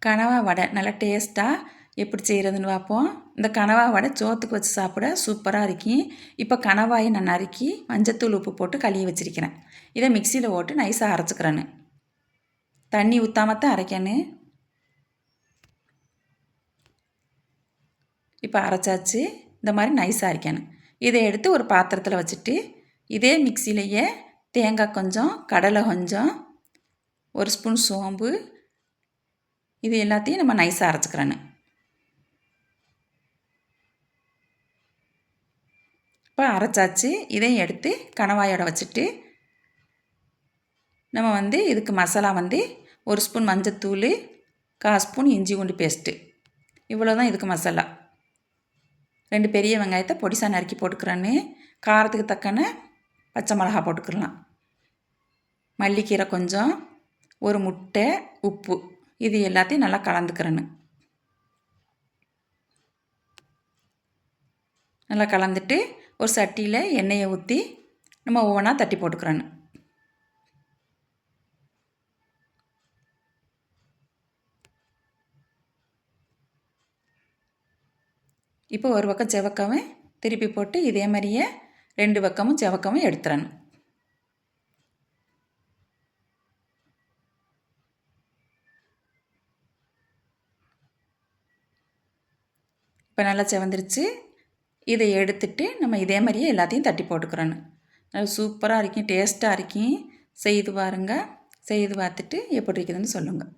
கனவா வடை நல்லா டேஸ்ட்டாக எப்படி செய்கிறதுன்னு பார்ப்போம். இந்த கனவா வடை சோற்றுக்கு வச்சு சாப்பிட சூப்பராக இருக்கும். இப்போ கனவாயை நான் நறுக்கி மஞ்சத்தூள் உப்பு போட்டு கழுவி வச்சுருக்கிறேன். இதை மிக்சியில் போட்டு நைஸாக அரைச்சிக்கிறேன்னு. தண்ணி ஊற்றாமத்தான் அரைக்கணும். இப்போ அரைச்சாச்சு. இந்த மாதிரி நைஸாக அரைக்கணும். இதை எடுத்து ஒரு பாத்திரத்தில் வச்சுட்டு இதே மிக்சியிலேயே தேங்காய் கொஞ்சம், கடலை கொஞ்சம், ஒரு ஸ்பூன் சோம்பு, இது எல்லாத்தையும் நம்ம நைஸாக அரைச்சிக்கிறேன்னு. இப்போ அரைச்சாச்சு. இதையும் எடுத்து கணவாயோட வச்சுட்டு நம்ம இதுக்கு மசாலா ஒரு ஸ்பூன் மஞ்சத்தூள், 1/4 ஸ்பூன் இஞ்சி பூண்டு பேஸ்ட்டு, இவ்வளோ தான் இதுக்கு மசாலா. 2 பெரிய வெங்காயத்தை பொடிசாக நறுக்கி போட்டுக்கிறேன்னு. காரத்துக்கு தக்கன பச்சை மிளகா போட்டுக்கலாம். மல்லிக்கீரை கொஞ்சம், ஒரு முட்டை, உப்பு, இது எல்லாத்தையும் நல்லா கலந்துக்கிறேன்னு. நல்லா கலந்துட்டு ஒரு சட்டியில் எண்ணெயை ஊற்றி நம்ம ஒவ்வொன்றா தட்டி போட்டுக்கிறேன்னு. இப்போ ஒரு பக்கம் செவக்கவும் திருப்பி போட்டு இதே மாதிரியே 2 பக்கமும் செவக்கவும் எடுத்துறேன்னு. இப்போ நல்லா செவந்துருச்சு. இதை எடுத்துட்டு நம்ம இதே மாதிரியே எல்லாத்தையும் தட்டி போட்டுக்கிறோன்னு. நல்லா சூப்பராக இருக்கும், டேஸ்ட்டாக இருக்கும். செய்து பாருங்கள். செய்து பார்த்துட்டு எப்படி இருக்குதுன்னு சொல்லுங்கள்.